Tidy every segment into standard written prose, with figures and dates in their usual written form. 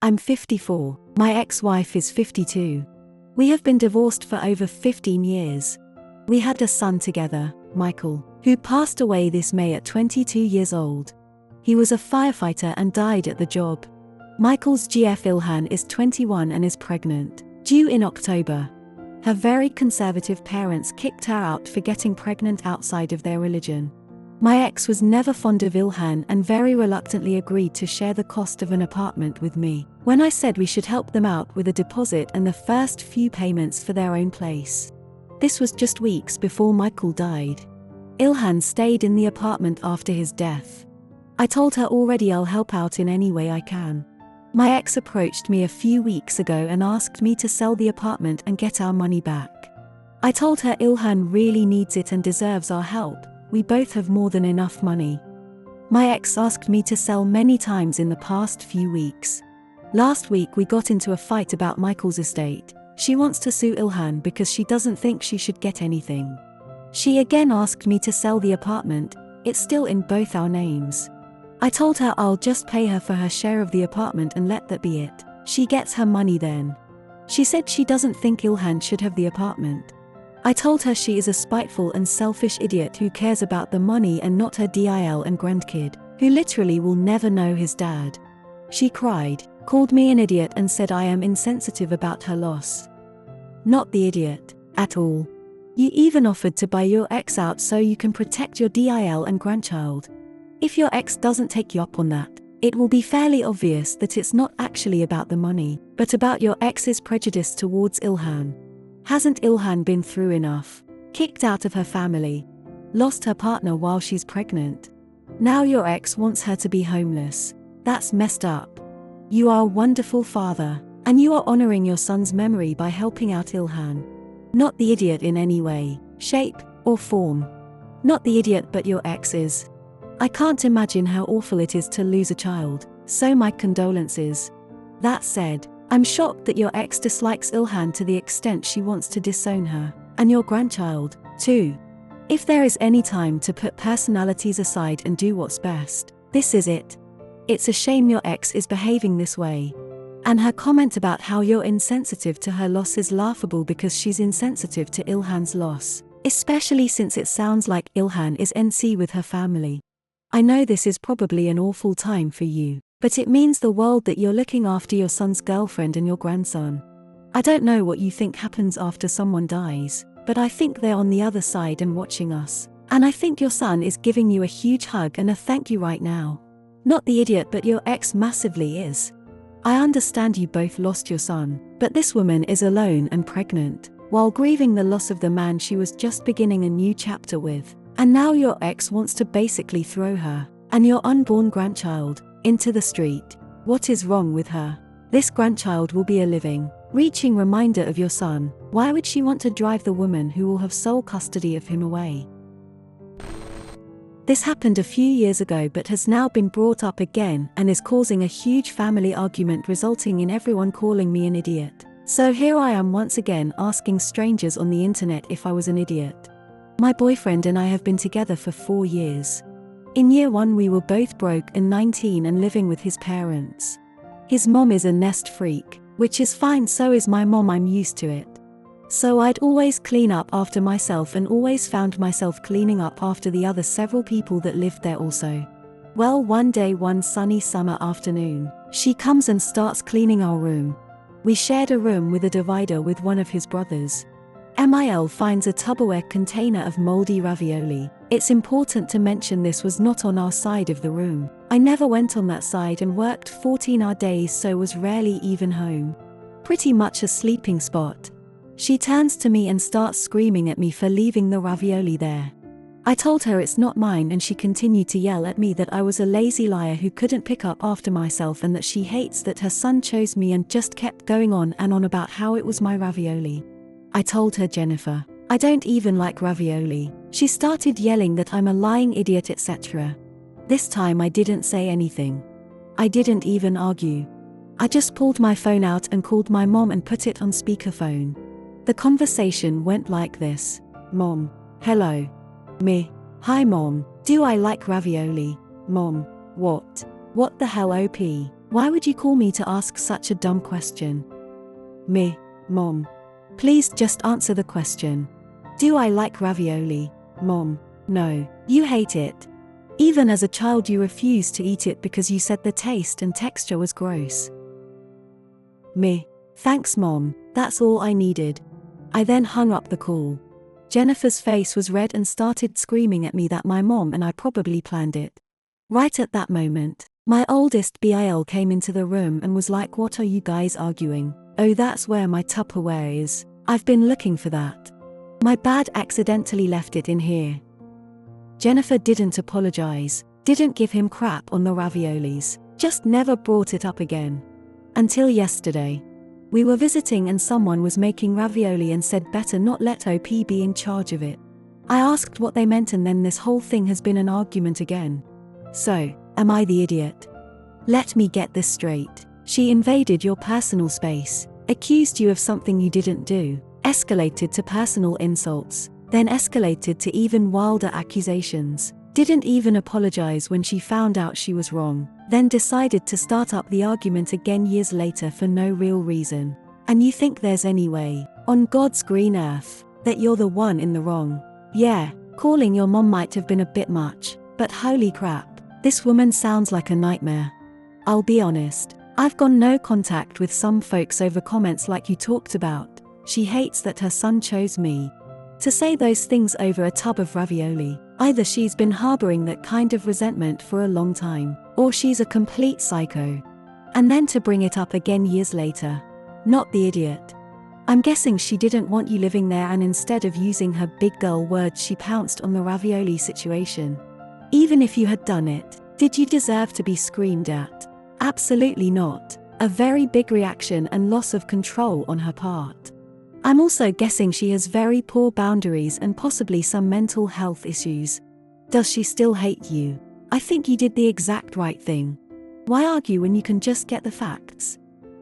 I'm 54. My ex-wife is 52. We have been divorced for over 15 years. We had a son together, Michael, who passed away this May at 22 years old. He was a firefighter and died at the job. Michael's GF Ilhan is 21 and is pregnant, due in October. Her very conservative parents kicked her out for getting pregnant outside of their religion. My ex was never fond of Ilhan and very reluctantly agreed to share the cost of an apartment with me, when I said we should help them out with a deposit and the first few payments for their own place. This was just weeks before Michael died. Ilhan stayed in the apartment after his death. I told her already I'll help out in any way I can. My ex approached me a few weeks ago and asked me to sell the apartment and get our money back. I told her Ilhan really needs it and deserves our help. We both have more than enough money. My ex asked me to sell many times in the past few weeks. Last week we got into a fight about Michael's estate. She wants to sue Ilhan because she doesn't think she should get anything. She again asked me to sell the apartment. It's still in both our names. I told her I'll just pay her for her share of the apartment and let that be it. She gets her money then. She said she doesn't think Ilhan should have the apartment. I told her she is a spiteful and selfish idiot who cares about the money and not her DIL and grandkid, who literally will never know his dad. She cried, called me an idiot and said I am insensitive about her loss. Not the idiot, at all. You even offered to buy your ex out so you can protect your DIL and grandchild. If your ex doesn't take you up on that, it will be fairly obvious that it's not actually about the money, but about your ex's prejudice towards Ilhan. Hasn't Ilhan been through enough? Kicked out of her family? Lost her partner while she's pregnant? Now your ex wants her to be homeless. That's messed up. You are a wonderful father, and you are honoring your son's memory by helping out Ilhan. Not the idiot in any way, shape, or form. Not the idiot but your ex is. I can't imagine how awful it is to lose a child, so my condolences. That said, I'm shocked that your ex dislikes Ilhan to the extent she wants to disown her, and your grandchild, too. If there is any time to put personalities aside and do what's best, this is it. It's a shame your ex is behaving this way. And her comment about how you're insensitive to her loss is laughable because she's insensitive to Ilhan's loss, especially since it sounds like Ilhan is NC with her family. I know this is probably an awful time for you, but it means the world that you're looking after your son's girlfriend and your grandson. I don't know what you think happens after someone dies, but I think they're on the other side and watching us, and I think your son is giving you a huge hug and a thank you right now. Not the idiot but your ex massively is. I understand you both lost your son, but this woman is alone and pregnant, while grieving the loss of the man she was just beginning a new chapter with, and now your ex wants to basically throw her, and your unborn grandchild, into the street. What is wrong with her? This grandchild will be a living, reaching reminder of your son. Why would she want to drive the woman who will have sole custody of him away? This happened a few years ago but has now been brought up again and is causing a huge family argument resulting in everyone calling me an idiot. So here I am once again asking strangers on the internet if I was an idiot. My boyfriend and I have been together for 4 years. In year 1 we were both broke and 19 and living with his parents. His mom is a nest freak, which is fine, so is my mom, I'm used to it. So I'd always clean up after myself and always found myself cleaning up after the other several people that lived there also. Well, one day, one sunny summer afternoon, she comes and starts cleaning our room. We shared a room with a divider with one of his brothers. MIL finds a Tupperware container of moldy ravioli. It's important to mention this was not on our side of the room. I never went on that side and worked 14-hour days, so was rarely even home. Pretty much a sleeping spot. She turns to me and starts screaming at me for leaving the ravioli there. I told her it's not mine and she continued to yell at me that I was a lazy liar who couldn't pick up after myself and that she hates that her son chose me, and just kept going on and on about how it was my ravioli. I told her, Jennifer, I don't even like ravioli. She started yelling that I'm a lying idiot, etc. This time I didn't say anything. I didn't even argue. I just pulled my phone out and called my mom and put it on speakerphone. The conversation went like this. Mom. Hello. Me. Hi mom. Do I like ravioli? Mom. What? What the hell, OP? Why would you call me to ask such a dumb question? Me, Mom. Please just answer the question. Do I like ravioli? Mom. No, you hate it. Even as a child you refused to eat it because you said the taste and texture was gross. Me. Thanks, Mom, that's all I needed. I then hung up the call. Jennifer's face was red and started screaming at me that my mom and I probably planned it. Right at that moment, my oldest BIL came into the room and was like, "What are you guys arguing?" "Oh, that's where my Tupperware is. I've been looking for that. My bad, accidentally left it in here." Jennifer didn't apologize, didn't give him crap on the raviolis, just never brought it up again. Until yesterday. We were visiting and someone was making ravioli and said better not let OP be in charge of it. I asked what they meant and then this whole thing has been an argument again. So, am I the idiot? Let me get this straight. She invaded your personal space, accused you of something you didn't do, escalated to personal insults, then escalated to even wilder accusations, didn't even apologize when she found out she was wrong, then decided to start up the argument again years later for no real reason. And you think there's any way, on God's green earth, that you're the one in the wrong? Yeah, calling your mom might have been a bit much, but holy crap, this woman sounds like a nightmare. I'll be honest, I've gone no contact with some folks over comments like you talked about. She hates that her son chose me. To say those things over a tub of ravioli, either she's been harboring that kind of resentment for a long time, or she's a complete psycho. And then to bring it up again years later. Not the idiot. I'm guessing she didn't want you living there and instead of using her big girl words she pounced on the ravioli situation. Even if you had done it, did you deserve to be screamed at? Absolutely not. A very big reaction and loss of control on her part. I'm also guessing she has very poor boundaries and possibly some mental health issues. Does she still hate you? I think you did the exact right thing. Why argue when you can just get the facts?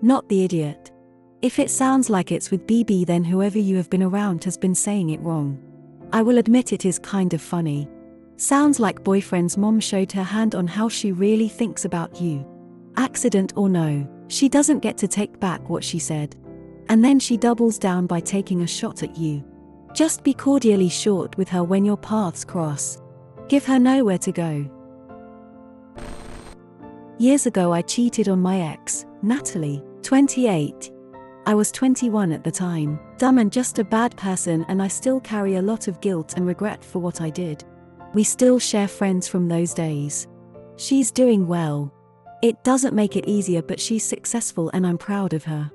Not the idiot. If it sounds like it's with BB, then whoever you have been around has been saying it wrong. I will admit it is kind of funny. Sounds like boyfriend's mom showed her hand on how she really thinks about you. Accident or no, she doesn't get to take back what she said. And then she doubles down by taking a shot at you. Just be cordially short with her when your paths cross. Give her nowhere to go. Years ago I cheated on my ex, Natalie, 28. I was 21 at the time, dumb and just a bad person, and I still carry a lot of guilt and regret for what I did. We still share friends from those days. She's doing well. It doesn't make it easier, but she's successful and I'm proud of her.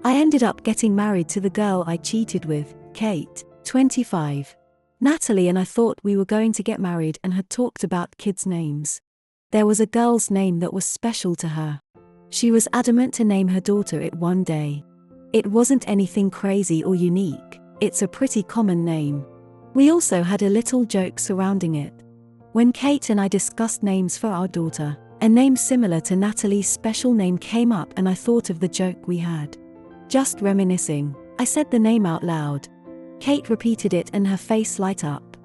I ended up getting married to the girl I cheated with, Kate, 25. Natalie and I thought we were going to get married and had talked about kids' names. There was a girl's name that was special to her. She was adamant to name her daughter it one day. It wasn't anything crazy or unique, it's a pretty common name. We also had a little joke surrounding it. When Kate and I discussed names for our daughter, a name similar to Natalie's special name came up and I thought of the joke we had. Just reminiscing, I said the name out loud. Kate repeated it and her face lit up.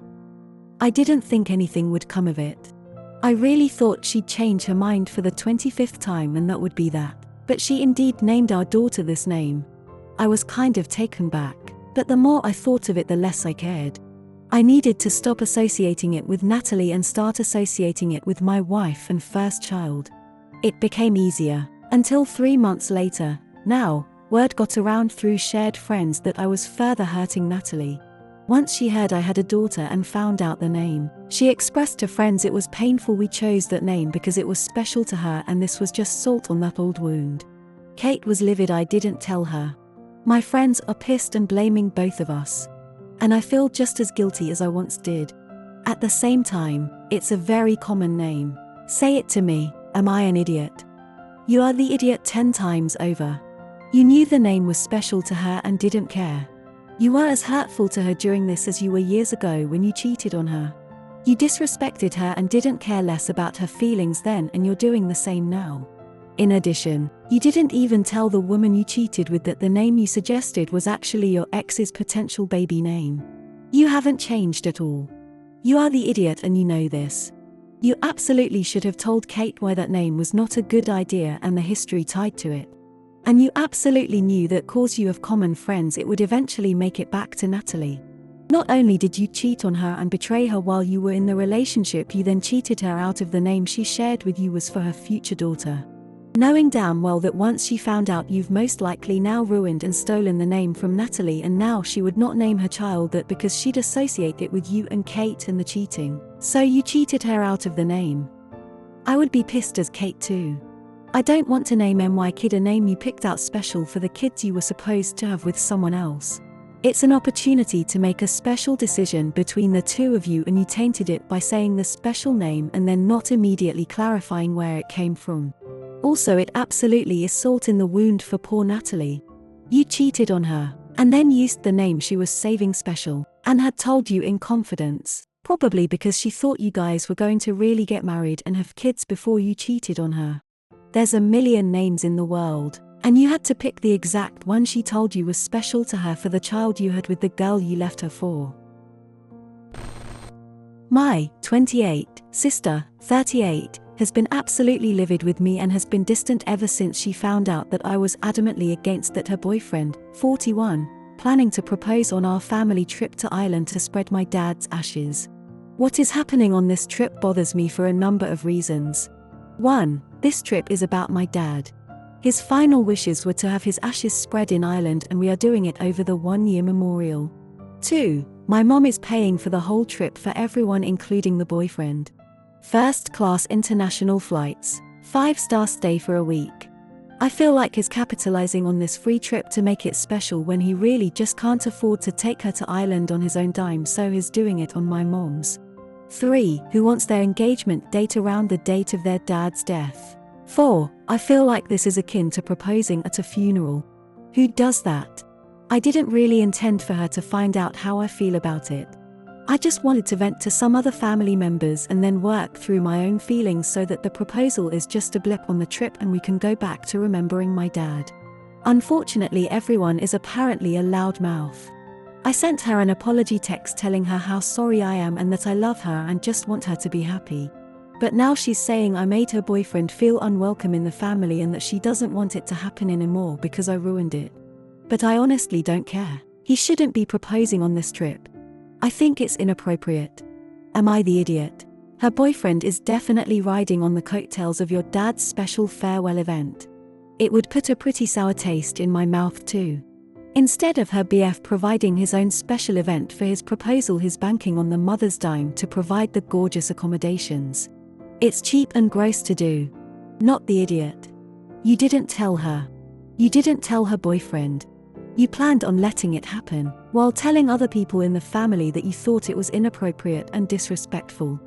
I didn't think anything would come of it. I really thought she'd change her mind for the 25th time and that would be that. But she indeed named our daughter this name. I was kind of taken back, but the more I thought of it the less I cared. I needed to stop associating it with Natalie and start associating it with my wife and first child. It became easier, until 3 months later, now, word got around through shared friends that I was further hurting Natalie. Once she heard I had a daughter and found out the name, she expressed to friends it was painful we chose that name because it was special to her and this was just salt on that old wound. Kate was livid I didn't tell her. My friends are pissed and blaming both of us. And I feel just as guilty as I once did. At the same time, it's a very common name. Say it to me, am I an idiot? You are the idiot 10 times over. You knew the name was special to her and didn't care. You were as hurtful to her during this as you were years ago when you cheated on her. You disrespected her and didn't care less about her feelings then, and you're doing the same now. In addition, you didn't even tell the woman you cheated with that the name you suggested was actually your ex's potential baby name. You haven't changed at all. You are the idiot and you know this. You absolutely should have told Kate why that name was not a good idea and the history tied to it. And you absolutely knew that cause you have common friends it would eventually make it back to Natalie. Not only did you cheat on her and betray her while you were in the relationship, you then cheated her out of the name she shared with you was for her future daughter. Knowing damn well that once she found out you've most likely now ruined and stolen the name from Natalie, and now she would not name her child that because she'd associate it with you and Kate and the cheating. So you cheated her out of the name. I would be pissed as Kate too. I don't want to name my kid a name you picked out special for the kids you were supposed to have with someone else. It's an opportunity to make a special decision between the two of you and you tainted it by saying the special name and then not immediately clarifying where it came from. Also, it absolutely is salt in the wound for poor Natalie. You cheated on her, and then used the name she was saving special, and had told you in confidence, probably because she thought you guys were going to really get married and have kids before you cheated on her. There's a million names in the world, and you had to pick the exact one she told you was special to her for the child you had with the girl you left her for. My 28 sister, 38, has been absolutely livid with me and has been distant ever since she found out that I was adamantly against that her boyfriend, 41, planning to propose on our family trip to Ireland to spread my dad's ashes. What is happening on this trip bothers me for a number of reasons. 1. This trip is about my dad. His final wishes were to have his ashes spread in Ireland, and we are doing it over the 1-year memorial. 2. My mom is paying for the whole trip for everyone including the boyfriend. First-class international flights, 5-star stay for a week. I feel like he's capitalizing on this free trip to make it special when he really just can't afford to take her to Ireland on his own dime, so he's doing it on my mom's. 3. Who wants their engagement date around the date of their dad's death. 4. I feel like this is akin to proposing at a funeral. Who does that? I didn't really intend for her to find out how I feel about it. I just wanted to vent to some other family members and then work through my own feelings so that the proposal is just a blip on the trip and we can go back to remembering my dad. Unfortunately, everyone is apparently a loudmouth. I sent her an apology text telling her how sorry I am and that I love her and just want her to be happy. But now she's saying I made her boyfriend feel unwelcome in the family and that she doesn't want it to happen anymore because I ruined it. But I honestly don't care. He shouldn't be proposing on this trip. I think it's inappropriate. Am I the idiot? Her boyfriend is definitely riding on the coattails of your dad's special farewell event. It would put a pretty sour taste in my mouth too. Instead of her BF providing his own special event for his proposal, he's banking on the mother's dime to provide the gorgeous accommodations. It's cheap and gross to do. Not the idiot. You didn't tell her. You didn't tell her boyfriend. You planned on letting it happen, while telling other people in the family that you thought it was inappropriate and disrespectful.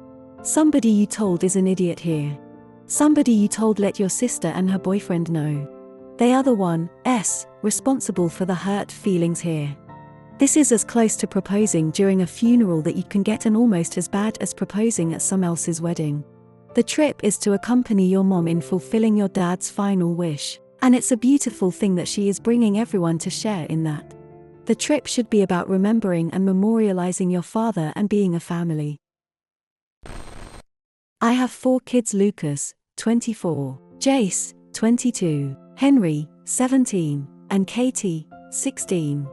Somebody you told is an idiot here. Somebody you told let your sister and her boyfriend know. They are the ones responsible for the hurt feelings here. This is as close to proposing during a funeral that you can get, and almost as bad as proposing at someone else's wedding. The trip is to accompany your mom in fulfilling your dad's final wish. And it's a beautiful thing that she is bringing everyone to share in that. The trip should be about remembering and memorializing your father and being a family. I have 4 kids: Lucas, 24, Jace, 22, Henry, 17, and Katie, 16.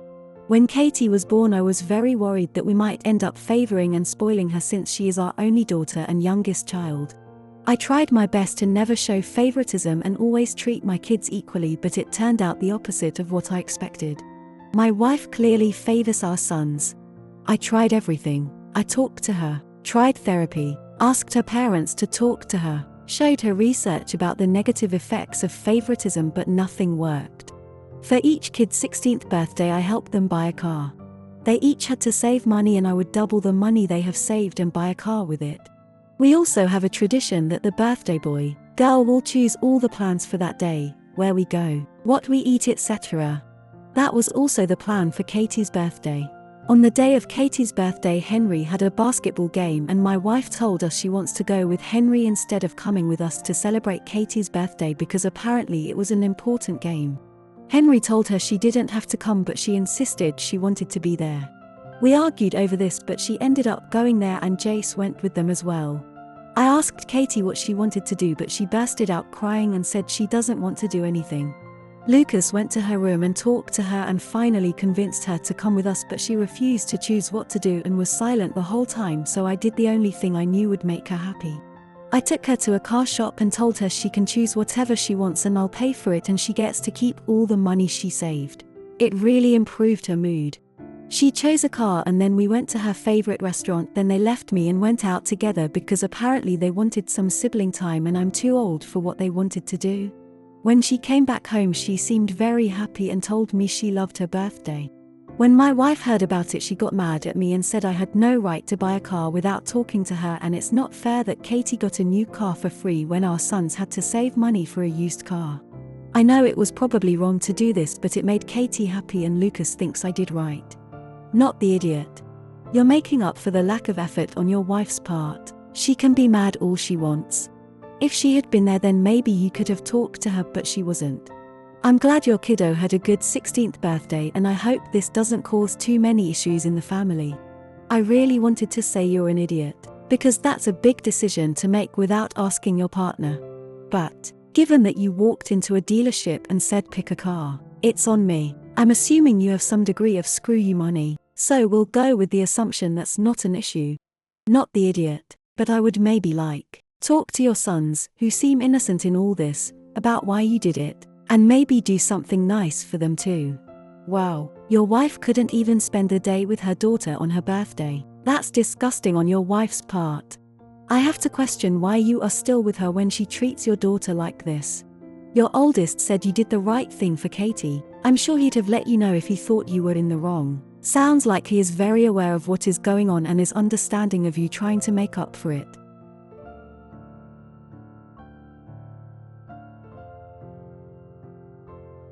When Katie was born, I was very worried that we might end up favoring and spoiling her since she is our only daughter and youngest child. I tried my best to never show favoritism and always treat my kids equally, but it turned out the opposite of what I expected. My wife clearly favors our sons. I tried everything. I talked to her, tried therapy, asked her parents to talk to her, showed her research about the negative effects of favoritism, but nothing worked. For each kid's 16th birthday, I helped them buy a car. They each had to save money, and I would double the money they have saved and buy a car with it. We also have a tradition that the birthday boy, girl will choose all the plans for that day, where we go, what we eat, etc. That was also the plan for Katie's birthday. On the day of Katie's birthday, Henry had a basketball game, and my wife told us she wants to go with Henry instead of coming with us to celebrate Katie's birthday because apparently it was an important game. Henry told her she didn't have to come, but she insisted she wanted to be there. We argued over this, but she ended up going there and Jace went with them as well. I asked Katie what she wanted to do, but she bursted out crying and said she doesn't want to do anything. Lucas went to her room and talked to her and finally convinced her to come with us, but she refused to choose what to do and was silent the whole time, so I did the only thing I knew would make her happy. I took her to a car shop and told her she can choose whatever she wants and I'll pay for it and she gets to keep all the money she saved. It really improved her mood. She chose a car and then we went to her favorite restaurant, then they left me and went out together because apparently they wanted some sibling time and I'm too old for what they wanted to do. When she came back home she seemed very happy and told me she loved her birthday. When my wife heard about it she got mad at me and said I had no right to buy a car without talking to her, and it's not fair that Katie got a new car for free when our sons had to save money for a used car. I know it was probably wrong to do this, but it made Katie happy and Lucas thinks I did right. Not the idiot. You're making up for the lack of effort on your wife's part. She can be mad all she wants. If she had been there then maybe you could have talked to her, but she wasn't. I'm glad your kiddo had a good 16th birthday and I hope this doesn't cause too many issues in the family. I really wanted to say you're an idiot, because that's a big decision to make without asking your partner. But, given that you walked into a dealership and said pick a car, it's on me. I'm assuming you have some degree of screw you money, so we'll go with the assumption that's not an issue. Not the idiot, but I would maybe talk to your sons, who seem innocent in all this, about why you did it, and maybe do something nice for them too. Wow, your wife couldn't even spend a day with her daughter on her birthday. That's disgusting on your wife's part. I have to question why you are still with her when she treats your daughter like this. Your oldest said you did the right thing for Katie. I'm sure he'd have let you know if he thought you were in the wrong. Sounds like he is very aware of what is going on and is understanding of you trying to make up for it.